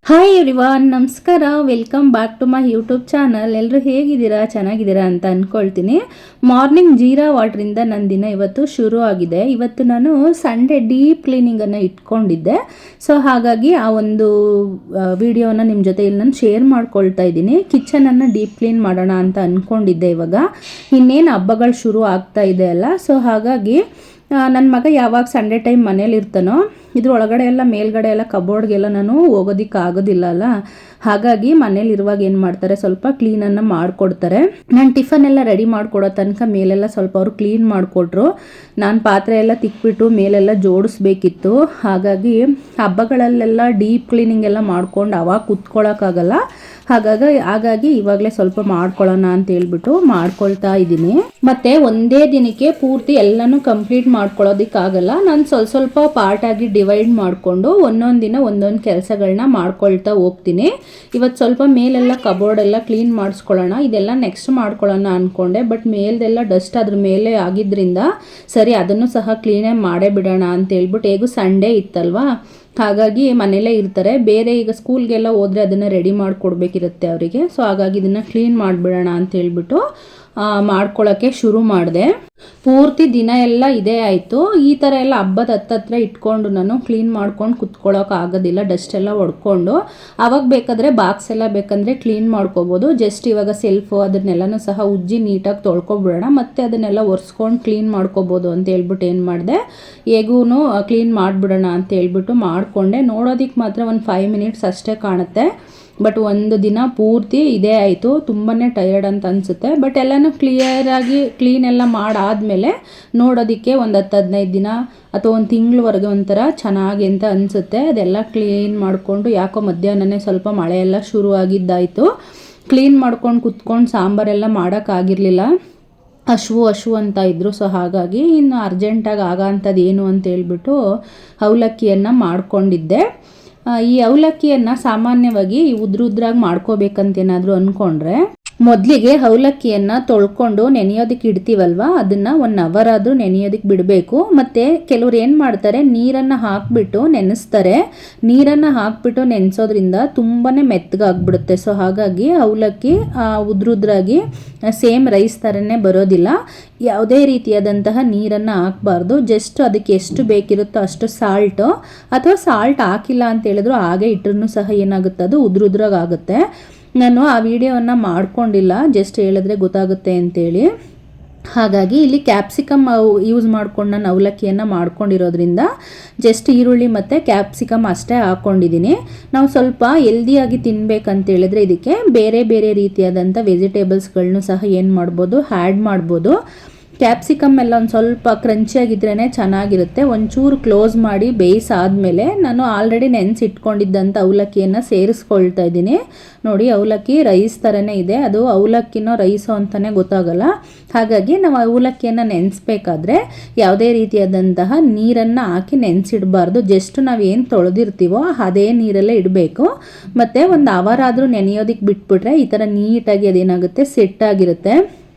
Hi everyone, ನಮಸ್ಕಾರ. Welcome back to my YouTube channel. ಎಲ್ಲರೂ ಹೇಗಿದ್ದೀರಾ? ಚೆನ್ನಾಗಿದ್ದೀರಾ ಅಂತ ಅಂದ್ಕೊಳ್ತೀನಿ. ಮಾರ್ನಿಂಗ್ ಜೀರಾ ವಾಟ್ರಿಂದ ನನ್ನ ದಿನ ಇವತ್ತು ಶುರು ಆಗಿದೆ. ಇವತ್ತು ನಾನು ಸಂಡೇ ಡೀಪ್ ಕ್ಲೀನಿಂಗನ್ನು ಇಟ್ಕೊಂಡಿದ್ದೆ. ಸೊ ಹಾಗಾಗಿ ಆ ಒಂದು ವಿಡಿಯೋನ ನಿಮ್ಮ ಜೊತೆ ಇಲ್ಲಿ ನಾನು ಶೇರ್ ಮಾಡ್ಕೊಳ್ತಾ ಇದ್ದೀನಿ. ಕಿಚನನ್ನು ಡೀಪ್ ಕ್ಲೀನ್ ಮಾಡೋಣ ಅಂತ ಅಂದ್ಕೊಂಡಿದ್ದೆ. ಇವಾಗ ಇನ್ನೇನು ಹಬ್ಬಗಳು ಶುರು ಆಗ್ತಾ ಇದೆ ಅಲ್ಲ, ಸೊ ಹಾಗಾಗಿ ನನ್ನ ಮಗ ಯಾವಾಗ ಸಂಡೇ ಟೈಮ್ ಮನೇಲಿ ಇರ್ತಾನೋ ಇದ್ರ ಒಳಗಡೆ ಎಲ್ಲ ಮೇಲ್ಗಡೆ ಎಲ್ಲ ಕಬೋರ್ಡ್ಗೆಲ್ಲ ನಾನು ಹೋಗೋದಿಕ್ಕೆ ಆಗೋದಿಲ್ಲ ಅಲ್ಲ, ಹಾಗಾಗಿ ಮನೇಲಿ ಇರುವಾಗ ಏನು ಮಾಡ್ತಾರೆ, ಸ್ವಲ್ಪ ಕ್ಲೀನನ್ನು ಮಾಡಿಕೊಡ್ತಾರೆ. ನಾನು ಟಿಫನ್ ಎಲ್ಲ ರೆಡಿ ಮಾಡಿಕೊಡೋ ತನಕ ಮೇಲೆಲ್ಲ ಸ್ವಲ್ಪ ಅವರು ಕ್ಲೀನ್ ಮಾಡಿಕೊಟ್ರು. ನಾನು ಪಾತ್ರೆ ಎಲ್ಲ ತಿಕ್ಬಿಟ್ಟು ಮೇಲೆಲ್ಲ ಜೋಡಿಸ್ಬೇಕಿತ್ತು. ಹಬ್ಬಗಳಲ್ಲೆಲ್ಲ ಡೀಪ್ ಕ್ಲೀನಿಂಗ್ ಎಲ್ಲ ಮಾಡ್ಕೊಂಡು ಅವಾಗ ಕೂತ್ಕೊಳ್ಳೋಕ್ಕಾಗಲ್ಲ. ಹಾಗಾಗಿ ಇವಾಗಲೇ ಸ್ವಲ್ಪ ಮಾಡ್ಕೊಳ್ಳೋಣ ಅಂತ ಹೇಳ್ಬಿಟ್ಟು ಮಾಡ್ಕೊಳ್ತಾ ಇದ್ದೀನಿ. ಮತ್ತೆ ಒಂದೇ ದಿನಕ್ಕೆ ಪೂರ್ತಿ ಎಲ್ಲನೂ ಕಂಪ್ಲೀಟ್ ಮಾಡ್ಕೊಳ್ಳೋದಕ್ಕಾಗಲ್ಲ. ನಾನು ಸ್ವಲ್ಪ ಪಾರ್ಟ್ ಆಗಿ ಡಿವೈಡ್ ಮಾಡಿಕೊಂಡು ಒಂದೊಂದು ದಿನ ಒಂದೊಂದು ಕೆಲಸಗಳನ್ನ ಮಾಡ್ಕೊಳ್ತಾ ಹೋಗ್ತೀನಿ. ಇವತ್ತು ಸ್ವಲ್ಪ ಮೇಲೆಲ್ಲ ಕಬೋರ್ಡ್ ಎಲ್ಲ ಕ್ಲೀನ್ ಮಾಡಿಸ್ಕೊಳ್ಳೋಣ, ಇದೆಲ್ಲ ನೆಕ್ಸ್ಟ್ ಮಾಡ್ಕೊಳ್ಳೋಣ ಅಂದ್ಕೊಂಡೆ. ಬಟ್ ಮೇಲ್ದೆಲ್ಲ ಡಸ್ಟ್ ಅದ್ರ ಮೇಲೆ ಆಗಿದ್ದರಿಂದ ಸರಿ ಅದನ್ನು ಸಹ ಕ್ಲೀನೇ ಮಾಡೇ ಬಿಡೋಣ ಅಂತ ಹೇಳ್ಬಿಟ್ಟು, ಹೇಗೂ ಸಂಡೇ ಇತ್ತಲ್ವಾ, ಹಾಗಾಗಿ ಮನೇಲೇ ಇರ್ತಾರೆ. ಬೇರೆ ಈಗ ಸ್ಕೂಲ್ಗೆಲ್ಲ ಹೋದರೆ ಅದನ್ನು ರೆಡಿ ಮಾಡಿಕೊಡ್ಬೇಕಿರುತ್ತೆ ಅವರಿಗೆ. ಸೊ ಹಾಗಾಗಿ ಇದನ್ನು ಕ್ಲೀನ್ ಮಾಡಿಬಿಡೋಣ ಅಂತ ಹೇಳ್ಬಿಟ್ಟು ಮಾಡ್ಕೊಳ್ಳೋಕ್ಕೆ ಶುರು ಮಾಡಿದೆ. ಪೂರ್ತಿ ದಿನ ಎಲ್ಲ ಇದೇ ಆಯಿತು. ಈ ಥರ ಎಲ್ಲ ಹಬ್ಬದ ಹತ್ತತ್ರ ಇಟ್ಕೊಂಡು ನಾನು ಕ್ಲೀನ್ ಮಾಡ್ಕೊಂಡು ಕುತ್ಕೊಳ್ಳೋಕೆ ಆಗೋದಿಲ್ಲ, ಡಸ್ಟ್ ಎಲ್ಲ ಹೊಡ್ಕೊಂಡು. ಆವಾಗ ಬೇಕಾದರೆ ಬಾಕ್ಸ್ ಎಲ್ಲ ಬೇಕಂದರೆ ಕ್ಲೀನ್ ಮಾಡ್ಕೋಬೋದು. ಜಸ್ಟ್ ಇವಾಗ ಸೆಲ್ಫು ಅದನ್ನೆಲ್ಲನೂ ಸಹ ಉಜ್ಜಿ ನೀಟಾಗಿ ತೊಳ್ಕೊಬಿಡೋಣ, ಮತ್ತು ಅದನ್ನೆಲ್ಲ ಒರೆಸ್ಕೊಂಡು ಕ್ಲೀನ್ ಮಾಡ್ಕೋಬೋದು ಅಂತ ಹೇಳ್ಬಿಟ್ಟು ಏನು ಮಾಡಿದೆ, ಹೇಗೂ ಕ್ಲೀನ್ ಮಾಡಿಬಿಡೋಣ ಅಂತ ಹೇಳ್ಬಿಟ್ಟು ಮಾಡಿಕೊಂಡೆ. ನೋಡೋದಕ್ಕೆ ಮಾತ್ರ ಒಂದು 5 ಮಿನಿಟ್ಸ್ ಅಷ್ಟೇ ಕಾಣುತ್ತೆ. ಬಟ್ ಒಂದು ದಿನ ಪೂರ್ತಿ ಇದೇ ಆಯಿತು. ತುಂಬಾ ಟಯರ್ಡ್ ಅಂತ ಅನಿಸುತ್ತೆ. ಬಟ್ ಎಲ್ಲನೂ ಕ್ಲಿಯರಾಗಿ ಕ್ಲೀನ್ ಎಲ್ಲ ಮಾಡಾದಮೇಲೆ ನೋಡೋದಕ್ಕೆ ಒಂದು 10-15 ದಿನ ಅಥವಾ ಒಂದು ತಿಂಗಳವರೆಗೆ ಒಂಥರ ಚೆನ್ನಾಗಿ ಅಂತ ಅನಿಸುತ್ತೆ. ಅದೆಲ್ಲ ಕ್ಲೀನ್ ಮಾಡಿಕೊಂಡು ಯಾಕೋ ಮಧ್ಯಾಹ್ನನೇ ಸ್ವಲ್ಪ ಮಳೆ ಎಲ್ಲ ಶುರುವಾಗಿದ್ದಾಯಿತು. ಕ್ಲೀನ್ ಮಾಡ್ಕೊಂಡು ಕುತ್ಕೊಂಡು ಸಾಂಬಾರೆಲ್ಲ ಮಾಡೋಕ್ಕಾಗಿರಲಿಲ್ಲ, ಹಶು ಅಂತ ಇದ್ದರು. ಸೊ ಹಾಗಾಗಿ ಇನ್ನು ಅರ್ಜೆಂಟಾಗಿ ಆಗೋಂಥದ್ದು ಏನು ಅಂತ ಹೇಳ್ಬಿಟ್ಟು ಅವಲಕ್ಕಿಯನ್ನು ಮಾಡ್ಕೊಂಡಿದ್ದೆ. ಈ ಅವಲಕ್ಕಿಯನ್ನು ಸಾಮಾನ್ಯವಾಗಿ ಉದ್ರಾಗಿ ಮಾಡ್ಕೋಬೇಕಂತೇನಾದರೂ ಅಂದ್ಕೊಂಡ್ರೆ, ಮೊದಲಿಗೆ ಅವಲಕ್ಕಿಯನ್ನು ತೊಳ್ಕೊಂಡು ನೆನೆಯೋದಕ್ಕೆ ಇಡ್ತೀವಲ್ವ, ಅದನ್ನು 1 hour ಆದರೂ ನೆನೆಯೋದಕ್ಕೆ ಬಿಡಬೇಕು. ಮತ್ತು ಕೆಲವ್ರು ಏನು ಮಾಡ್ತಾರೆ, ನೀರನ್ನು ಹಾಕಿಬಿಟ್ಟು ನೆನೆಸ್ತಾರೆ. ನೀರನ್ನು ಹಾಕಿಬಿಟ್ಟು ನೆನೆಸೋದ್ರಿಂದ ತುಂಬಾ ಮೆತ್ತಗಾಗ್ಬಿಡುತ್ತೆ. ಸೊ ಹಾಗಾಗಿ ಅವಲಕ್ಕಿ ಉದ್ರಾಗಿ ಸೇಮ್ ರೈಸ್ ಥರನೇ ಬರೋದಿಲ್ಲ. ಯಾವುದೇ ರೀತಿಯಾದಂತಹ ನೀರನ್ನು ಹಾಕಬಾರ್ದು. ಜಸ್ಟ್ ಅದಕ್ಕೆ ಎಷ್ಟು ಬೇಕಿರುತ್ತೋ ಅಷ್ಟು ಸಾಲ್ಟು, ಅಥವಾ ಸಾಲ್ಟ್ ಹಾಕಿಲ್ಲ ಅಂತ ಹೇಳಿದ್ರು ಹಾಗೆ ಇಟ್ಟರೂ ಸಹ ಏನಾಗುತ್ತೆ, ಅದು ಉದ್ರಾಗುತ್ತೆ. ನಾನು ಆ ವಿಡಿಯೋವನ್ನು ಮಾಡ್ಕೊಂಡಿಲ್ಲ, ಜಸ್ಟ್ ಹೇಳಿದ್ರೆ ಗೊತ್ತಾಗುತ್ತೆ ಅಂತೇಳಿ. ಹಾಗಾಗಿ ಇಲ್ಲಿ ಕ್ಯಾಪ್ಸಿಕಮ್ ಯೂಸ್ ಮಾಡ್ಕೊಂಡು ನಾನು ಅವಲಕ್ಕಿಯನ್ನು ಮಾಡ್ಕೊಂಡಿರೋದ್ರಿಂದ ಜಸ್ಟ್ ಈರುಳ್ಳಿ ಮತ್ತು ಕ್ಯಾಪ್ಸಿಕಮ್ ಅಷ್ಟೇ ಹಾಕ್ಕೊಂಡಿದ್ದೀನಿ. ನಾವು ಸ್ವಲ್ಪ ಹೆಲ್ದಿಯಾಗಿ ತಿನ್ನಬೇಕಂತೇಳಿದ್ರೆ ಇದಕ್ಕೆ ಬೇರೆ ಬೇರೆ ರೀತಿಯಾದಂಥ ವೆಜಿಟೇಬಲ್ಸ್ಗಳನ್ನೂ ಸಹ ಏನು ಮಾಡ್ಬೋದು, ಆ್ಯಡ್ ಮಾಡ್ಬೋದು. ಕ್ಯಾಪ್ಸಿಕಮ್ ಎಲ್ಲ ಒಂದು ಸ್ವಲ್ಪ ಕ್ರಂಚಿಯಾಗಿದ್ರೇ ಚೆನ್ನಾಗಿರುತ್ತೆ. ಒಂಚೂರು ಕ್ಲೋಸ್ ಮಾಡಿ ಬೇಯಿಸಾದ್ಮೇಲೆ ನಾನು ಆಲ್ರೆಡಿ ನೆನೆಸಿಟ್ಕೊಂಡಿದ್ದಂಥ ಅವಲಕ್ಕಿಯನ್ನು ಸೇರಿಸ್ಕೊಳ್ತಾ ಇದ್ದೀನಿ. ನೋಡಿ, ಅವಲಕ್ಕಿ ರೈಸ್ ಥರನೇ ಇದೆ. ಅದು ಅವಲಕ್ಕಿನೋ ರೈಸೋ ಅಂತಲೇ ಗೊತ್ತಾಗಲ್ಲ. ಹಾಗಾಗಿ ನಾವು ಅವಲಕ್ಕಿಯನ್ನು ನೆನೆಸ್ಬೇಕಾದ್ರೆ ಯಾವುದೇ ರೀತಿಯಾದಂತಹ ನೀರನ್ನು ಹಾಕಿ ನೆನೆಸಿಡಬಾರ್ದು. ಜಸ್ಟ್ ನಾವೇನು ತೊಳೆದಿರ್ತೀವೋ ಅದೇ ನೀರಲ್ಲೇ ಇಡಬೇಕು. ಮತ್ತು ಒಂದು ಅವರ್ ಆದರೂ ನೆನೆಯೋದಕ್ಕೆ ಬಿಟ್ಬಿಟ್ರೆ ಈ ಥರ ನೀಟಾಗಿ ಅದೇನಾಗುತ್ತೆ, ಸೆಟ್ಟಾಗಿರುತ್ತೆ.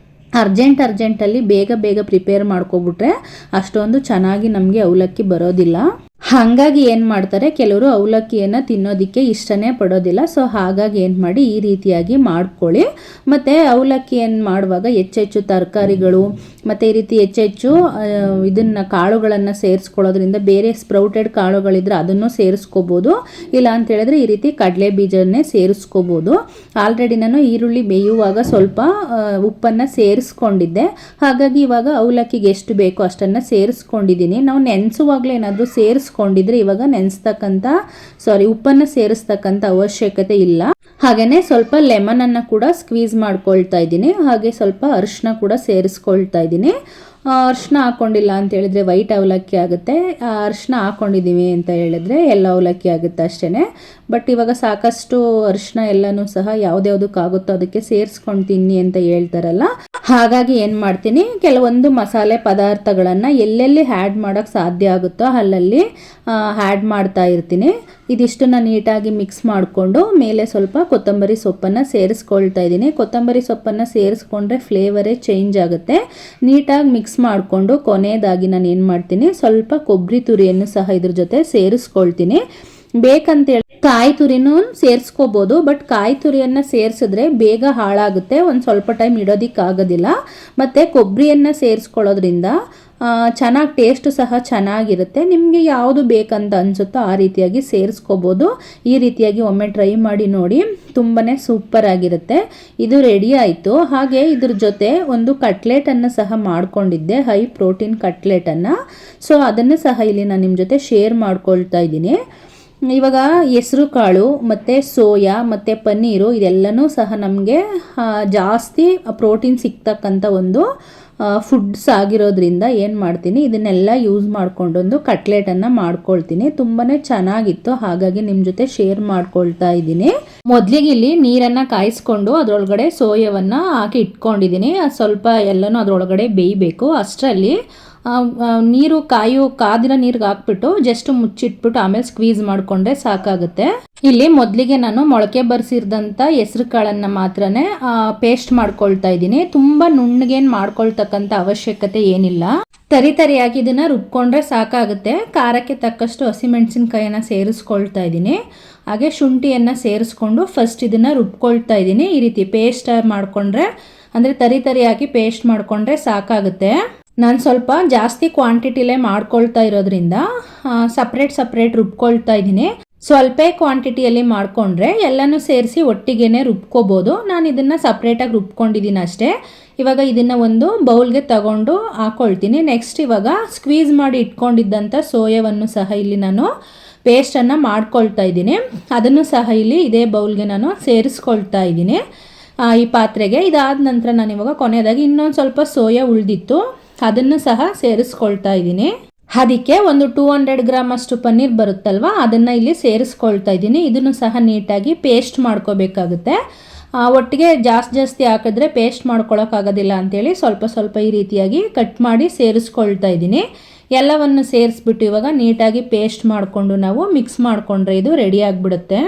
ಅರ್ಜೆಂಟಲ್ಲಿ ಬೇಗ ಪ್ರಿಪೇರ್ ಮಾಡ್ಕೊಬಿಟ್ರೆ ಅಷ್ಟೊಂದು ಚೆನ್ನಾಗಿ ನಮಗೆ ಅವಲಕ್ಕಿ ಬರೋದಿಲ್ಲ. ಹಾಗಾಗಿ ಏನು ಮಾಡ್ತಾರೆ, ಕೆಲವರು ಅವಲಕ್ಕಿಯನ್ನು ತಿನ್ನೋದಕ್ಕೆ ಇಷ್ಟನೇ ಪಡೋದಿಲ್ಲ. ಸೊ ಹಾಗಾಗಿ ಏನು ಮಾಡಿ ಈ ರೀತಿಯಾಗಿ ಮಾಡ್ಕೊಳ್ಳಿ. ಮತ್ತು ಅವಲಕ್ಕಿಯನ್ನು ಮಾಡುವಾಗ ಹೆಚ್ಚೆಚ್ಚು ತರಕಾರಿಗಳು ಮತ್ತು ಈ ರೀತಿ ಹೆಚ್ಚೆಚ್ಚು ಇದನ್ನು ಕಾಳುಗಳನ್ನು ಸೇರಿಸ್ಕೊಳ್ಳೋದ್ರಿಂದ, ಬೇರೆ ಸ್ಪ್ರೌಟೆಡ್ ಕಾಳುಗಳಿದ್ರೆ ಅದನ್ನು ಸೇರಿಸ್ಕೋಬೋದು. ಇಲ್ಲ ಅಂತ ಹೇಳಿದ್ರೆ ಈ ರೀತಿ ಕಡಲೆ ಬೀಜವನ್ನೇ ಸೇರಿಸ್ಕೋಬೋದು. ಆಲ್ರೆಡಿ ನಾನು ಈರುಳ್ಳಿ ಬೇಯುವಾಗ ಸ್ವಲ್ಪ ಉಪ್ಪನ್ನು ಸೇರಿಸ್ಕೊಂಡಿದ್ದೆ. ಹಾಗಾಗಿ ಇವಾಗ ಅವಲಕ್ಕಿಗೆ ಎಷ್ಟು ಬೇಕೋ ಅಷ್ಟನ್ನು ಸೇರಿಸ್ಕೊಂಡಿದ್ದೀನಿ. ನಾವು ನೆನೆಸುವಾಗಲೇ ಏನಾದರೂ ಸೇರಿಸ್ಕೊಂಡಿದ್ರೆ ಇವಾಗ ಉಪ್ಪನ್ನು ಸೇರಿಸ್ತಕ್ಕಂಥ ಅವಶ್ಯಕತೆ ಇಲ್ಲ. ಹಾಗೆಯೇ ಸ್ವಲ್ಪ ಲೆಮನನ್ನು ಕೂಡ ಸ್ಕ್ವೀಸ್ ಮಾಡ್ಕೊಳ್ತಾ ಇದ್ದೀನಿ. ಹಾಗೆ ಸ್ವಲ್ಪ ಅರಿಶಿನ ಕೂಡ ಸೇರಿಸ್ಕೊಳ್ತಾ ಇದ್ದೀನಿ. ಅರಿಶಿನ ಹಾಕ್ಕೊಂಡಿಲ್ಲ ಅಂತ ಹೇಳಿದ್ರೆ ವೈಟ್ ಅವಲಕ್ಕಿ ಆಗುತ್ತೆ. ಅರಿಶಿನ ಹಾಕ್ಕೊಂಡಿದ್ದೀವಿ ಅಂತ ಹೇಳಿದ್ರೆ ಎಲ್ಲ ಅವಲಕ್ಕಿ ಆಗುತ್ತೆ ಅಷ್ಟೇ. ಬಟ್ ಇವಾಗ ಸಾಕಷ್ಟು ಅರಿಶಿನ ಎಲ್ಲನೂ ಸಹ ಯಾವುದ್ಯಾವುದಕ್ಕಾಗುತ್ತೋ ಅದಕ್ಕೆ ಸೇರಿಸ್ಕೊಂಡು ತಿನ್ನಿ ಅಂತ ಹೇಳ್ತಾರಲ್ಲ, ಹಾಗಾಗಿ ಏನು ಮಾಡ್ತೀನಿ, ಕೆಲವೊಂದು ಮಸಾಲೆ ಪದಾರ್ಥಗಳನ್ನು ಎಲ್ಲೆಲ್ಲಿ ಆ್ಯಡ್ ಮಾಡೋಕ್ಕೆ ಸಾಧ್ಯ ಆಗುತ್ತೋ ಅಲ್ಲಲ್ಲಿ ಆ್ಯಡ್ ಮಾಡ್ತಾ ಇರ್ತೀನಿ. ಇದಿಷ್ಟನ್ನು ನೀಟಾಗಿ ಮಿಕ್ಸ್ ಮಾಡಿಕೊಂಡು ಮೇಲೆ ಸ್ವಲ್ಪ ಕೊತ್ತಂಬರಿ ಸೊಪ್ಪನ್ನು ಸೇರಿಸ್ಕೊಳ್ತಾ ಇದ್ದೀನಿ. ಕೊತ್ತಂಬರಿ ಸೊಪ್ಪನ್ನು ಸೇರಿಸ್ಕೊಂಡ್ರೆ ಫ್ಲೇವರೇ ಚೇಂಜ್ ಆಗುತ್ತೆ. ನೀಟಾಗಿ ಮಿಕ್ಸ್ ಮಿಕ್ಸ್ ಮಾಡಿಕೊಂಡು ಕೊನೆಯದಾಗಿ ನಾನು ಏನು ಮಾಡ್ತೀನಿ, ಸ್ವಲ್ಪ ಕೊಬ್ಬರಿ ತುರಿಯನ್ನು ಸಹ ಇದ್ರ ಜೊತೆ ಸೇರಿಸ್ಕೊಳ್ತೀನಿ. ಬೇಕಂತೇಳಿ ಕಾಯಿ ತುರಿನೂ ಸೇರಿಸ್ಕೋಬೋದು, ಬಟ್ ಕಾಯಿ ತುರಿಯನ್ನು ಸೇರಿಸಿದ್ರೆ ಬೇಗ ಹಾಳಾಗುತ್ತೆ, ಒಂದು ಸ್ವಲ್ಪ ಟೈಮ್ ಇಡೋದಕ್ಕಾಗೋದಿಲ್ಲ. ಮತ್ತು ಕೊಬ್ಬರಿಯನ್ನು ಸೇರಿಸ್ಕೊಳ್ಳೋದ್ರಿಂದ ಚೆನ್ನಾಗಿ ಟೇಸ್ಟು ಸಹ ಚೆನ್ನಾಗಿರುತ್ತೆ. ನಿಮಗೆ ಯಾವುದು ಬೇಕಂತ ಅನಿಸುತ್ತೋ ಆ ರೀತಿಯಾಗಿ ಸೇರಿಸ್ಕೋಬೋದು. ಈ ರೀತಿಯಾಗಿ ಒಮ್ಮೆ ಟ್ರೈ ಮಾಡಿ ನೋಡಿ, ತುಂಬಾ ಸೂಪರ್ ಆಗಿರುತ್ತೆ. ಇದು ರೆಡಿ ಆಯಿತು. ಹಾಗೆ ಇದ್ರ ಜೊತೆ ಒಂದು ಕಟ್ಲೆಟನ್ನು ಸಹ ಮಾಡ್ಕೊಂಡಿದ್ದೆ, ಹೈ ಪ್ರೋಟೀನ್ ಕಟ್ಲೆಟನ್ನು. ಸೊ ಅದನ್ನು ಸಹ ಇಲ್ಲಿ ನಾನು ನಿಮ್ಮ ಜೊತೆ ಶೇರ್ ಮಾಡ್ಕೊಳ್ತಾ ಇದ್ದೀನಿ. ಇವಾಗ ಹೆಸರು ಕಾಳು ಮತ್ತು ಸೋಯಾ ಮತ್ತು ಪನ್ನೀರು ಇದೆಲ್ಲನೂ ಸಹ ನಮಗೆ ಜಾಸ್ತಿ ಪ್ರೋಟೀನ್ ಸಿಗ್ತಕ್ಕಂಥ ಒಂದು ಫುಡ್ಸ್ ಆಗಿರೋದ್ರಿಂದ ಏನು ಮಾಡ್ತೀನಿ, ಇದನ್ನೆಲ್ಲ ಯೂಸ್ ಮಾಡ್ಕೊಂಡೊಂದು ಕಟ್ಲೆಟನ್ನು ಮಾಡ್ಕೊಳ್ತೀನಿ. ತುಂಬಾ ಚೆನ್ನಾಗಿತ್ತು, ಹಾಗಾಗಿ ನಿಮ್ಮ ಜೊತೆ ಶೇರ್ ಮಾಡ್ಕೊಳ್ತಾ ಇದ್ದೀನಿ. ಮೊದಲಿಗೆ ಇಲ್ಲಿ ನೀರನ್ನು ಕಾಯಿಸ್ಕೊಂಡು ಅದರೊಳಗಡೆ ಸೋಯಾವನ್ನು ಹಾಕಿ ಇಟ್ಕೊಂಡಿದ್ದೀನಿ. ಸ್ವಲ್ಪ ಎಲ್ಲನೂ ಅದರೊಳಗಡೆ ಬೇಯಬೇಕು. ಅಷ್ಟರಲ್ಲಿ ನೀರು ಕಾದಿರೋ ನೀರಿಗೆ ಹಾಕ್ಬಿಟ್ಟು ಜಸ್ಟ್ ಮುಚ್ಚಿಟ್ಬಿಟ್ಟು ಆಮೇಲೆ ಸ್ಕ್ವೀಸ್ ಮಾಡಿಕೊಂಡ್ರೆ ಸಾಕಾಗುತ್ತೆ. ಇಲ್ಲಿ ಮೊದಲಿಗೆ ನಾನು ಮೊಳಕೆ ಬರ್ಸಿರ್ದಂಥ ಹೆಸರು ಕಾಳನ್ನು ಮಾತ್ರನೇ ಪೇಸ್ಟ್ ಮಾಡ್ಕೊಳ್ತಾ ಇದ್ದೀನಿ. ತುಂಬ ನುಣ್ಣಗೇನು ಮಾಡ್ಕೊಳ್ತಕ್ಕಂಥ ಅವಶ್ಯಕತೆ ಏನಿಲ್ಲ. ತರಿಯಾಗಿ ಇದನ್ನು ರುಬ್ಕೊಂಡ್ರೆ ಸಾಕಾಗುತ್ತೆ. ಖಾರಕ್ಕೆ ತಕ್ಕಷ್ಟು ಹಸಿಮೆಣಸಿನ್ಕಾಯಿನ ಸೇರಿಸ್ಕೊಳ್ತಾ ಇದ್ದೀನಿ. ಹಾಗೆ ಶುಂಠಿಯನ್ನು ಸೇರಿಸ್ಕೊಂಡು ಫಸ್ಟ್ ಇದನ್ನು ರುಬ್ಕೊಳ್ತಾ ಇದ್ದೀನಿ. ಈ ರೀತಿ ಪೇಸ್ಟ್ ಮಾಡಿಕೊಂಡ್ರೆ, ಅಂದರೆ ತರಿಯಾಗಿ ಪೇಸ್ಟ್ ಮಾಡಿಕೊಂಡ್ರೆ ಸಾಕಾಗುತ್ತೆ. ನಾನು ಸ್ವಲ್ಪ ಜಾಸ್ತಿ ಕ್ವಾಂಟಿಟಿಲೇ ಮಾಡ್ಕೊಳ್ತಾ ಇರೋದ್ರಿಂದ ಸಪ್ರೇಟ್ ರುಬ್ಕೊಳ್ತಾ ಇದ್ದೀನಿ. ಸ್ವಲ್ಪ ಕ್ವಾಂಟಿಟಿಯಲ್ಲಿ ಮಾಡಿಕೊಂಡ್ರೆ ಎಲ್ಲನೂ ಸೇರಿಸಿ ಒಟ್ಟಿಗೆನೆ ರುಬ್ಕೋಬೋದು. ನಾನು ಇದನ್ನು ಸಪ್ರೇಟಾಗಿ ರುಬ್ಕೊಂಡಿದ್ದೀನಿ ಅಷ್ಟೇ. ಇವಾಗ ಇದನ್ನು ಒಂದು ಬೌಲ್ಗೆ ತಗೊಂಡು ಹಾಕ್ಕೊಳ್ತೀನಿ. ನೆಕ್ಸ್ಟ್ ಇವಾಗ ಸ್ಕ್ವೀಸ್ ಮಾಡಿ ಇಟ್ಕೊಂಡಿದ್ದಂಥ ಸೋಯಾವನ್ನು ಸಹ ಇಲ್ಲಿ ನಾನು ಪೇಸ್ಟನ್ನು ಮಾಡ್ಕೊಳ್ತಾ ಇದ್ದೀನಿ. ಅದನ್ನು ಸಹ ಇಲ್ಲಿ ಇದೇ ಬೌಲ್ಗೆ ನಾನು ಸೇರಿಸ್ಕೊಳ್ತಾ ಇದ್ದೀನಿ ಈ ಪಾತ್ರೆಗೆ. ಇದಾದ ನಂತರ ನಾನು ಇವಾಗ ಕೊನೆಯದಾಗಿ ಇನ್ನೊಂದು ಸ್ವಲ್ಪ ಸೋಯಾ ಉಳಿದಿತ್ತು, ಅದನ್ನು ಸಹ ಸೇರಿಸ್ಕೊಳ್ತಾ ಇದ್ದೀನಿ. ಅದಕ್ಕೆ ಒಂದು 200 ಗ್ರಾಮ್ ಅಷ್ಟು ಪನ್ನೀರ್ ಬರುತ್ತಲ್ವ, ಅದನ್ನು ಇಲ್ಲಿ ಸೇರಿಸ್ಕೊಳ್ತಾ ಇದ್ದೀನಿ. ಇದನ್ನು ಸಹ ನೀಟಾಗಿ ಪೇಸ್ಟ್ ಮಾಡ್ಕೋಬೇಕಾಗುತ್ತೆ. ಒಟ್ಟಿಗೆ ಜಾಸ್ತಿ ಹಾಕಿದ್ರೆ ಪೇಸ್ಟ್ ಮಾಡ್ಕೊಳಕ್ಕಾಗೋದಿಲ್ಲ ಅಂತೇಳಿ ಸ್ವಲ್ಪ ಈ ರೀತಿಯಾಗಿ ಕಟ್ ಮಾಡಿ ಸೇರಿಸ್ಕೊಳ್ತಾ ಇದ್ದೀನಿ. ಎಲ್ಲವನ್ನು ಸೇರಿಸ್ಬಿಟ್ಟು ಇವಾಗ ನೀಟಾಗಿ ಪೇಸ್ಟ್ ಮಾಡಿಕೊಂಡು ನಾವು ಮಿಕ್ಸ್ ಮಾಡಿಕೊಂಡ್ರೆ ಇದು ರೆಡಿ ಆಗಿಬಿಡುತ್ತೆ.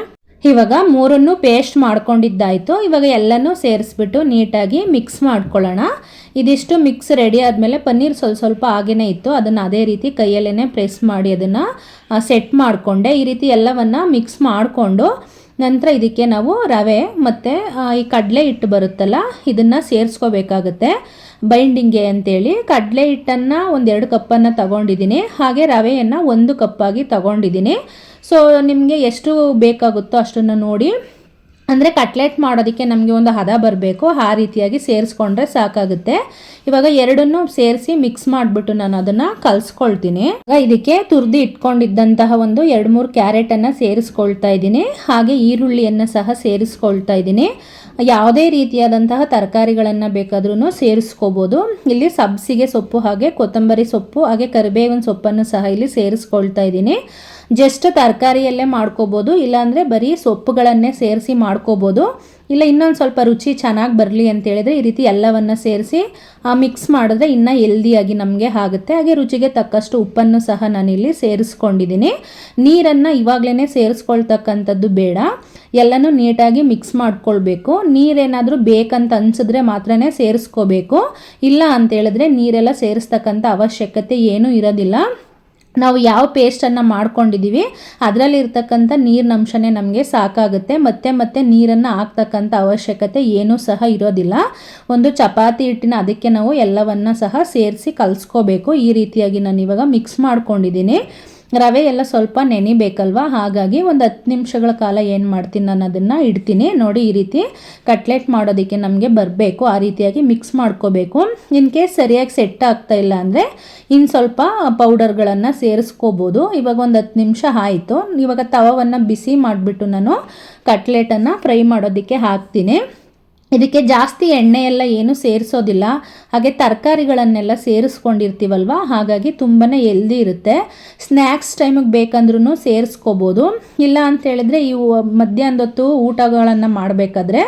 ಇವಾಗ ಮೂರನ್ನು ಪೇಸ್ಟ್ ಮಾಡ್ಕೊಂಡಿದ್ದಾಯಿತು. ಇವಾಗ ಎಲ್ಲನೂ ಸೇರಿಸ್ಬಿಟ್ಟು ನೀಟಾಗಿ ಮಿಕ್ಸ್ ಮಾಡ್ಕೊಳ್ಳೋಣ. ಇದಿಷ್ಟು ಮಿಕ್ಸ್ ರೆಡಿ ಆದಮೇಲೆ ಪನ್ನೀರ್ ಸ್ವಲ್ಪ ಹಾಗೇ ಇತ್ತು, ಅದನ್ನು ಅದೇ ರೀತಿ ಕೈಯಲ್ಲೇ ಪ್ರೆಸ್ ಮಾಡಿ ಅದನ್ನು ಸೆಟ್ ಮಾಡಿಕೊಂಡೆ. ಈ ರೀತಿ ಎಲ್ಲವನ್ನು ಮಿಕ್ಸ್ ಮಾಡಿಕೊಂಡು ನಂತರ ಇದಕ್ಕೆ ನಾವು ರವೆ ಮತ್ತು ಈ ಕಡಲೆ ಹಿಟ್ಟು ಬರುತ್ತಲ್ಲ, ಇದನ್ನು ಸೇರಿಸ್ಕೋಬೇಕಾಗುತ್ತೆ ಬೈಂಡಿಂಗ್ಗೆ ಅಂತೇಳಿ. ಕಡಲೆ ಹಿಟ್ಟನ್ನು 1-2 ಕಪ್ಪನ್ನು ತಗೊಂಡಿದ್ದೀನಿ. ಹಾಗೆ ರವೆಯನ್ನು 1 ಕಪ್ಪಾಗಿ ತಗೊಂಡಿದ್ದೀನಿ. ಸೊ ನಿಮಗೆ ಎಷ್ಟು ಬೇಕಾಗುತ್ತೋ ಅಷ್ಟನ್ನು ನೋಡಿ, ಅಂದರೆ ಕಟ್ಲೆಟ್ ಮಾಡೋದಕ್ಕೆ ನಮಗೆ ಒಂದು ಹದ ಬರಬೇಕು, ಆ ರೀತಿಯಾಗಿ ಸೇರಿಸ್ಕೊಂಡ್ರೆ ಸಾಕಾಗುತ್ತೆ. ಇವಾಗ ಎರಡನ್ನೂ ಸೇರಿಸಿ ಮಿಕ್ಸ್ ಮಾಡಿಬಿಟ್ಟು ನಾನು ಅದನ್ನು ಕಲಿಸ್ಕೊಳ್ತೀನಿ. ಇದಕ್ಕೆ ತುರಿದು ಇಟ್ಕೊಂಡಿದ್ದಂತಹ ಒಂದು 2-3 ಕ್ಯಾರೆಟನ್ನು ಸೇರಿಸ್ಕೊಳ್ತಾ ಇದ್ದೀನಿ. ಹಾಗೆ ಈರುಳ್ಳಿಯನ್ನು ಸಹ ಸೇರಿಸ್ಕೊಳ್ತಾ ಇದ್ದೀನಿ. ಯಾವುದೇ ರೀತಿಯಾದಂತಹ ತರಕಾರಿಗಳನ್ನು ಬೇಕಾದ್ರೂ ಸೇರಿಸ್ಕೋಬೋದು. ಇಲ್ಲಿ ಸಬ್ಸಿಗೆ ಸೊಪ್ಪು, ಹಾಗೆ ಕೊತ್ತಂಬರಿ ಸೊಪ್ಪು, ಹಾಗೆ ಕರಿಬೇವಿನ ಸೊಪ್ಪನ್ನು ಸಹ ಇಲ್ಲಿ ಸೇರಿಸ್ಕೊಳ್ತಾ ಇದ್ದೀನಿ. ಜಸ್ಟ್ ತರಕಾರಿಯಲ್ಲೇ ಮಾಡ್ಕೋಬೋದು, ಇಲ್ಲಾಂದರೆ ಬರೀ ಸೊಪ್ಪುಗಳನ್ನೇ ಸೇರಿಸಿ ಮಾಡ್ಕೋಬೋದು. ಇಲ್ಲ ಇನ್ನೊಂದು ಸ್ವಲ್ಪ ರುಚಿ ಚೆನ್ನಾಗಿ ಬರಲಿ ಅಂತೇಳಿದರೆ ಈ ರೀತಿ ಎಲ್ಲವನ್ನು ಸೇರಿಸಿ ಮಿಕ್ಸ್ ಮಾಡಿದ್ರೆ ಇನ್ನೂ ಹೆಲ್ದಿಯಾಗಿ ನಮಗೆ ಆಗುತ್ತೆ. ಹಾಗೆ ರುಚಿಗೆ ತಕ್ಕಷ್ಟು ಉಪ್ಪನ್ನು ಸಹ ನಾನಿಲ್ಲಿ ಸೇರಿಸ್ಕೊಂಡಿದ್ದೀನಿ. ನೀರನ್ನು ಇವಾಗಲೇ ಸೇರಿಸ್ಕೊಳ್ತಕ್ಕಂಥದ್ದು ಬೇಡ, ಎಲ್ಲನೂ ನೀಟಾಗಿ ಮಿಕ್ಸ್ ಮಾಡ್ಕೊಳ್ಬೇಕು. ನೀರೇನಾದರೂ ಬೇಕಂತ ಅನಿಸಿದ್ರೆ ಮಾತ್ರನೇ ಸೇರಿಸ್ಕೋಬೇಕು, ಇಲ್ಲ ಅಂತೇಳಿದ್ರೆ ನೀರೆಲ್ಲ ಸೇರಿಸ್ತಕ್ಕಂಥ ಅವಶ್ಯಕತೆ ಏನೂ ಇರೋದಿಲ್ಲ. ನಾವು ಯಾವ ಪೇಸ್ಟನ್ನು ಮಾಡ್ಕೊಂಡಿದ್ದೀವಿ ಅದರಲ್ಲಿ ಇರ್ತಕ್ಕಂಥ ನೀರಿನಂಶನೇ ನಮಗೆ ಸಾಕಾಗುತ್ತೆ. ಮತ್ತೆ ನೀರನ್ನು ಹಾಕ್ತಕ್ಕಂಥ ಅವಶ್ಯಕತೆ ಏನೂ ಸಹ ಇರೋದಿಲ್ಲ. ಒಂದು ಚಪಾತಿ ಹಿಟ್ಟಿನ ಅದಕ್ಕೆ ನಾವು ಎಲ್ಲವನ್ನು ಸಹ ಸೇರಿಸಿ ಕಲಿಸ್ಕೋಬೇಕು. ಈ ರೀತಿಯಾಗಿ ನಾನು ಇವಾಗ ಮಿಕ್ಸ್ ಮಾಡ್ಕೊಂಡಿದ್ದೀನಿ. ರವೆ ಎಲ್ಲ ಸ್ವಲ್ಪ ನೆನಿಬೇಕಲ್ವ, ಹಾಗಾಗಿ ಒಂದು 10 ನಿಮಿಷಗಳ ಕಾಲ ಏನು ಮಾಡ್ತೀನಿ, ನಾನು ಅದನ್ನು ಇಡ್ತೀನಿ. ನೋಡಿ ಈ ರೀತಿ ಕಟ್ಲೆಟ್ ಮಾಡೋದಕ್ಕೆ ನಮಗೆ ಬರಬೇಕು, ಆ ರೀತಿಯಾಗಿ ಮಿಕ್ಸ್ ಮಾಡ್ಕೋಬೇಕು. ಇನ್ ಕೇಸ್ ಸರಿಯಾಗಿ ಸೆಟ್ ಆಗ್ತಾ ಇಲ್ಲ ಅಂದರೆ ಇನ್ನು ಸ್ವಲ್ಪ ಪೌಡರ್ಗಳನ್ನು ಸೇರಿಸ್ಕೋಬೋದು. ಇವಾಗ ಒಂದು 10 ನಿಮಿಷ ಆಯಿತು. ಇವಾಗ ತವವನ್ನು ಬಿಸಿ ಮಾಡಿಬಿಟ್ಟು ನಾನು ಕಟ್ಲೆಟನ್ನು ಫ್ರೈ ಮಾಡೋದಕ್ಕೆ ಹಾಕ್ತೀನಿ. ಇದಕ್ಕೆ ಜಾಸ್ತಿ ಎಣ್ಣೆ ಎಲ್ಲ ಏನು ಸೇರಿಸೋದಿಲ್ಲ. ಹಾಗೆ ತರಕಾರಿಗಳನ್ನೆಲ್ಲ ಸೇರಿಸ್ಕೊಂಡಿರ್ತೀವಲ್ವ, ಹಾಗಾಗಿ ತುಂಬಾ ಹೆಲ್ದಿ ಇರುತ್ತೆ. ಸ್ನ್ಯಾಕ್ಸ್ ಟೈಮಿಗೆ ಬೇಕಂದ್ರೂ ಸೇರಿಸ್ಕೋಬೋದು. ಇಲ್ಲ ಅಂತೇಳಿದ್ರೆ ಇವು ಮಧ್ಯಾಹ್ನದೊತ್ತು ಊಟಗಳನ್ನು ಮಾಡಬೇಕಾದ್ರೆ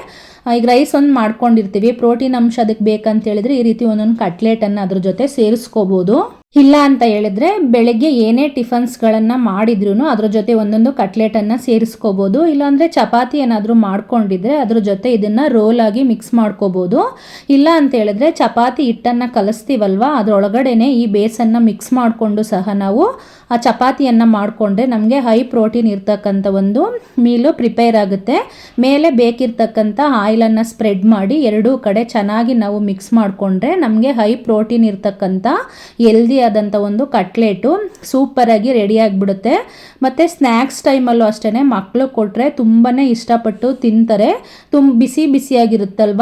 ಈಗ ರೈಸ್ ಒಂದು ಮಾಡ್ಕೊಂಡಿರ್ತೀವಿ, ಪ್ರೋಟೀನ್ ಅಂಶ ಅದಕ್ಕೆ ಬೇಕಂತೇಳಿದ್ರೆ ಈ ರೀತಿ ಒಂದೊಂದು ಕಟ್ಲೆಟನ್ನು ಅದ್ರ ಜೊತೆ ಸೇರಿಸ್ಕೋಬೋದು. ಇಲ್ಲ ಅಂತ ಹೇಳಿದ್ರೆ ಬೆಳಗ್ಗೆ ಏನೇ ಟಿಫನ್ಸ್ಗಳನ್ನು ಮಾಡಿದ್ರೂ ಅದ್ರ ಜೊತೆ ಒಂದೊಂದು ಕಟ್ಲೆಟನ್ನು ಸೇರಿಸ್ಕೋಬೋದು. ಇಲ್ಲಾಂದರೆ ಚಪಾತಿ ಏನಾದರೂ ಮಾಡ್ಕೊಂಡಿದ್ರೆ ಅದ್ರ ಜೊತೆ ಇದನ್ನು ರೋಲ್ ಆಗಿ ಮಿಕ್ಸ್ ಮಾಡ್ಕೋಬೋದು. ಇಲ್ಲ ಅಂತ ಹೇಳಿದ್ರೆ ಚಪಾತಿ ಹಿಟ್ಟನ್ನು ಕಲಿಸ್ತೀವಲ್ವ ಅದರೊಳಗಡೆನೆ ಈ ಬೇಸನ್ನು ಮಿಕ್ಸ್ ಮಾಡಿಕೊಂಡು ಸಹ ನಾವು ಆ ಚಪಾತಿಯನ್ನು ಮಾಡಿಕೊಂಡ್ರೆ ನಮಗೆ ಹೈ ಪ್ರೋಟೀನ್ ಇರ್ತಕ್ಕಂಥ ಒಂದು ಮೀಲು ಪ್ರಿಪೇರ್ ಆಗುತ್ತೆ. ಮೇಲೆ ಬೇಕಿರ್ತಕ್ಕಂಥ ಆಯಿಲನ್ನು ಸ್ಪ್ರೆಡ್ ಮಾಡಿ ಎರಡೂ ಕಡೆ ಚೆನ್ನಾಗಿ ನಾವು ಮಿಕ್ಸ್ ಮಾಡಿಕೊಂಡ್ರೆ ನಮಗೆ ಹೈ ಪ್ರೋಟೀನ್ ಇರ್ತಕ್ಕಂಥ ಹೆಲ್ದಿ ಆದಂಥ ಒಂದು ಕಟ್ಲೆಟು ಸೂಪರಾಗಿ ರೆಡಿ ಆಗಿಬಿಡುತ್ತೆ. ಮತ್ತು ಸ್ನ್ಯಾಕ್ಸ್ ಟೈಮಲ್ಲೂ ಅಷ್ಟೇ ಮಕ್ಕಳು ಕೊಟ್ಟರೆ ತುಂಬಾ ಇಷ್ಟಪಟ್ಟು ತಿಂತಾರೆ. ಬಿಸಿ ಬಿಸಿಯಾಗಿರುತ್ತಲ್ವ,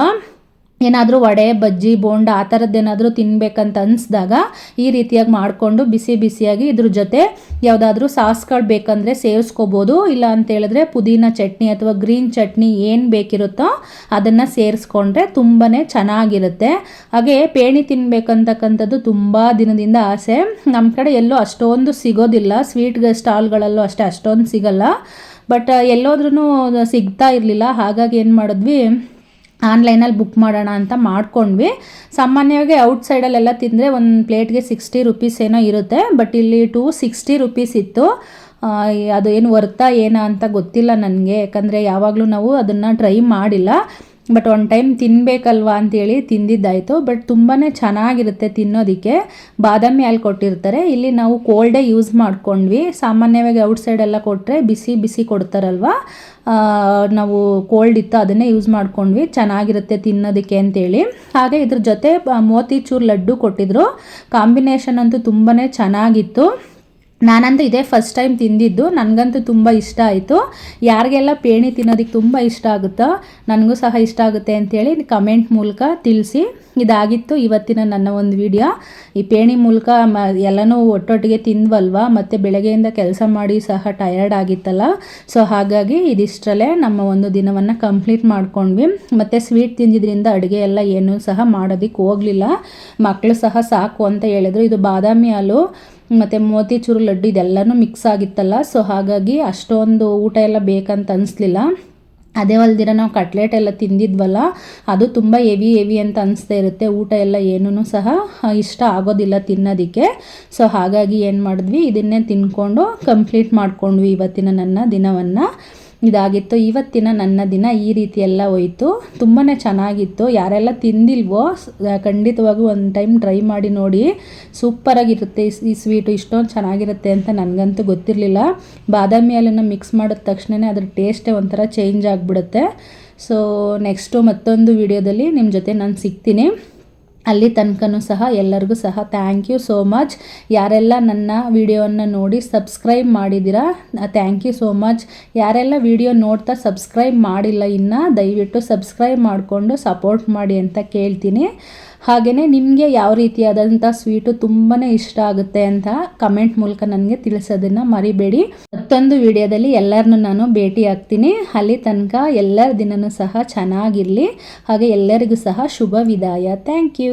ಏನಾದರೂ ವಡೆ ಬಜ್ಜಿ ಬೋಂಡ ಆ ಥರದ್ದೇನಾದರೂ ತಿನ್ನಬೇಕಂತ ಅನಿಸ್ದಾಗ ಈ ರೀತಿಯಾಗಿ ಮಾಡಿಕೊಂಡು ಬಿಸಿ ಬಿಸಿಯಾಗಿ ಇದ್ರ ಜೊತೆ ಯಾವುದಾದ್ರೂ ಸಾಸ್ಗಳು ಬೇಕಂದರೆ ಸೇರಿಸ್ಕೋಬೋದು. ಇಲ್ಲ ಅಂತ ಹೇಳಿದ್ರೆ ಪುದೀನ ಚಟ್ನಿ ಅಥವಾ ಗ್ರೀನ್ ಚಟ್ನಿ ಏನು ಬೇಕಿರುತ್ತೋ ಅದನ್ನು ಸೇರಿಸ್ಕೊಂಡ್ರೆ ತುಂಬಾ ಚೆನ್ನಾಗಿರುತ್ತೆ. ಹಾಗೆ ಪೇಣಿ ತಿನ್ನಬೇಕಂತಕ್ಕಂಥದ್ದು ತುಂಬ ದಿನದಿಂದ ಆಸೆ. ನಮ್ಮ ಕಡೆ ಎಲ್ಲೂ ಅಷ್ಟೊಂದು ಸಿಗೋದಿಲ್ಲ, ಸ್ವೀಟ್ ಸ್ಟಾಲ್ಗಳಲ್ಲೂ ಅಷ್ಟೇ ಅಷ್ಟೊಂದು ಸಿಗಲ್ಲ. ಬಟ್ ಎಲ್ಲೋದ್ರೂ ಸಿಗ್ತಾ ಇರಲಿಲ್ಲ. ಹಾಗಾಗಿ ಏನು ಮಾಡಿದ್ವಿ, ಆನ್ಲೈನಲ್ಲಿ ಬುಕ್ ಮಾಡೋಣ ಅಂತ ಮಾಡ್ಕೊಂಡ್ವಿ. ಸಾಮಾನ್ಯವಾಗಿ ಔಟ್ಸೈಡಲ್ಲೆಲ್ಲ ತಿಂದರೆ ಒಂದು ಪ್ಲೇಟ್ಗೆ 60 ರುಪೀಸ್ ಏನೋ ಇರುತ್ತೆ. ಬಟ್ ಇಲ್ಲಿ 260 ರುಪೀಸ್ ಇತ್ತು. ಅದು ಏನು ವರ್ತಾ ಏನಾ ಅಂತ ಗೊತ್ತಿಲ್ಲ ನನಗೆ, ಯಾಕಂದರೆ ಯಾವಾಗಲೂ ನಾವು ಅದನ್ನು ಟ್ರೈ ಮಾಡಿಲ್ಲ. ಬಟ್ ಒನ್ ಟೈಮ್ ತಿನ್ನಬೇಕಲ್ವಾ ಅಂತೇಳಿ ತಿಂದಿದ್ದಾಯಿತು. ಬಟ್ ತುಂಬಾ ಚೆನ್ನಾಗಿರುತ್ತೆ ತಿನ್ನೋದಕ್ಕೆ. ಬಾದಾಮಿ ಹಾಲು ಕೊಟ್ಟಿರ್ತಾರೆ. ಇಲ್ಲಿ ನಾವು ಕೋಲ್ಡೇ ಯೂಸ್ ಮಾಡ್ಕೊಂಡ್ವಿ. ಸಾಮಾನ್ಯವಾಗಿ ಔಟ್ಸೈಡೆಲ್ಲ ಕೊಟ್ಟರೆ ಬಿಸಿ ಬಿಸಿ ಕೊಡ್ತಾರಲ್ವ, ನಾವು ಕೋಲ್ಡ್ ಇತ್ತು ಅದನ್ನೇ ಯೂಸ್ ಮಾಡ್ಕೊಂಡ್ವಿ. ಚೆನ್ನಾಗಿರುತ್ತೆ ತಿನ್ನೋದಕ್ಕೆ ಅಂತೇಳಿ. ಹಾಗೆ ಇದ್ರ ಜೊತೆ ಮೋತಿಚೂರ್ ಲಡ್ಡು ಕೊಟ್ಟಿದ್ರು. ಕಾಂಬಿನೇಷನ್ ಅಂತೂ ತುಂಬಾ ಚೆನ್ನಾಗಿತ್ತು. ನಾನಂತೂ ಇದೇ ಫಸ್ಟ್ ಟೈಮ್ ತಿಂದಿದ್ದು. ನನಗಂತೂ ತುಂಬ ಇಷ್ಟ ಆಯಿತು. ಯಾರಿಗೆಲ್ಲ ಪೇಣಿ ತಿನ್ನೋದಕ್ಕೆ ತುಂಬ ಇಷ್ಟ ಆಗುತ್ತೋ ನನಗೂ ಸಹ ಇಷ್ಟ ಆಗುತ್ತೆ ಅಂತೇಳಿ ಕಮೆಂಟ್ ಮೂಲಕ ತಿಳಿಸಿ. ಇದಾಗಿತ್ತು ಇವತ್ತಿನ ನನ್ನ ಒಂದು ವಿಡಿಯೋ. ಈ ಪೇಣಿ ಮೂಲಕ ಎಲ್ಲನೂ ಒಟ್ಟೊಟ್ಟಿಗೆ ತಿಂದ್ವಲ್ವ, ಮತ್ತು ಬೆಳಗ್ಗೆಯಿಂದ ಕೆಲಸ ಮಾಡಿ ಸಹ ಟಯರ್ಡ್ ಆಗಿತ್ತಲ್ಲ. ಸೊ ಹಾಗಾಗಿ ಇದಿಷ್ಟರಲ್ಲೇ ನಮ್ಮ ಒಂದು ದಿನವನ್ನು ಕಂಪ್ಲೀಟ್ ಮಾಡ್ಕೊಂಡ್ವಿ. ಮತ್ತು ಸ್ವೀಟ್ ತಿಂದಿದ್ರಿಂದ ಅಡುಗೆ ಎಲ್ಲ ಏನೂ ಸಹ ಮಾಡೋದಕ್ಕೆ ಹೋಗಲಿಲ್ಲ. ಮಕ್ಕಳು ಸಹ ಸಾಕು ಅಂತ ಹೇಳಿದ್ರು. ಇದು ಬಾದಾಮಿ ಹಾಲು ಮತ್ತು ಮೋತಿಚೂರು ಲಡ್ಡು ಇದೆಲ್ಲನೂ ಮಿಕ್ಸ್ ಆಗಿತ್ತಲ್ಲ. ಸೊ ಹಾಗಾಗಿ ಅಷ್ಟೊಂದು ಊಟ ಎಲ್ಲ ಬೇಕಂತ ಅನಿಸ್ಲಿಲ್ಲ. ಅದೇ ಅಲ್ದಿರ ನಾವು ಕಟ್ಲೆಟ್ ಎಲ್ಲ ತಿಂದಿದ್ವಲ್ಲ, ಅದು ತುಂಬ ಹೆವಿ ಅಂತ ಅನಿಸ್ತಾ ಇರುತ್ತೆ. ಊಟ ಎಲ್ಲ ಏನೂ ಸಹ ಇಷ್ಟ ಆಗೋದಿಲ್ಲ ತಿನ್ನೋದಕ್ಕೆ. ಸೊ ಹಾಗಾಗಿ ಏನು ಮಾಡಿದ್ವಿ, ಇದನ್ನೇ ತಿನ್ಕೊಂಡು ಕಂಪ್ಲೀಟ್ ಮಾಡ್ಕೊಂಡ್ವಿ ಇವತ್ತಿನ ನನ್ನ ದಿನವನ್ನು. ಇದಾಗಿತ್ತು ಇವತ್ತಿನ ನನ್ನ ದಿನ. ಈ ರೀತಿ ಎಲ್ಲ ಹೋಯಿತು. ತುಂಬಾ ಚೆನ್ನಾಗಿತ್ತು. ಯಾರೆಲ್ಲ ತಿಂದಿಲ್ವೋ ಖಂಡಿತವಾಗೂ ಒಂದು ಟೈಮ್ ಟ್ರೈ ಮಾಡಿ ನೋಡಿ. ಸೂಪರಾಗಿರುತ್ತೆ ಈ ಸ್ವೀಟು. ಇಷ್ಟೊಂದು ಚೆನ್ನಾಗಿರುತ್ತೆ ಅಂತ ನನಗಂತೂ ಗೊತ್ತಿರಲಿಲ್ಲ. ಬಾದಾಮಿ ಹಾಲನ್ನು ಮಿಕ್ಸ್ ಮಾಡಿದ ತಕ್ಷಣವೇ ಅದ್ರ ಟೇಸ್ಟೇ ಒಂಥರ ಚೇಂಜ್ ಆಗಿಬಿಡುತ್ತೆ. ಸೊ ನೆಕ್ಸ್ಟು ಮತ್ತೊಂದು ವಿಡಿಯೋದಲ್ಲಿ ನಿಮ್ಮ ಜೊತೆ ನಾನು ಸಿಗ್ತೀನಿ. ಅಲ್ಲಿ ತನಕನೂ ಸಹ ಎಲ್ಲರಿಗೂ ಸಹ ಥ್ಯಾಂಕ್ ಯು ಸೋ ಮಚ್. ಯಾರೆಲ್ಲ ನನ್ನ ವಿಡಿಯೋವನ್ನು ನೋಡಿ ಸಬ್ಸ್ಕ್ರೈಬ್ ಮಾಡಿದ್ದೀರಾ, ಥ್ಯಾಂಕ್ ಯು ಸೋ ಮಚ್. ಯಾರೆಲ್ಲ ವಿಡಿಯೋ ನೋಡ್ತಾ ಸಬ್ಸ್ಕ್ರೈಬ್ ಮಾಡಿಲ್ಲ ಇನ್ನು, ದಯವಿಟ್ಟು ಸಬ್ಸ್ಕ್ರೈಬ್ ಮಾಡಿಕೊಂಡು ಸಪೋರ್ಟ್ ಮಾಡಿ ಅಂತ ಕೇಳ್ತೀನಿ. ಹಾಗೆಯೇ ನಿಮಗೆ ಯಾವ ರೀತಿಯಾದಂಥ ಸ್ವೀಟು ತುಂಬಾ ಇಷ್ಟ ಆಗುತ್ತೆ ಅಂತ ಕಮೆಂಟ್ ಮೂಲಕ ನನಗೆ ತಿಳಿಸೋದನ್ನು ಮರಿಬೇಡಿ. ಮತ್ತೊಂದು ವಿಡಿಯೋದಲ್ಲಿ ಎಲ್ಲರನ್ನೂ ನಾನು ಭೇಟಿ ಆಗ್ತೀನಿ. ಅಲ್ಲಿ ತನಕ ಎಲ್ಲರ ದಿನವೂ ಸಹ ಚೆನ್ನಾಗಿರಲಿ. ಹಾಗೆ ಎಲ್ಲರಿಗೂ ಸಹ ಶುಭ ವಿದಾಯ. Thank you.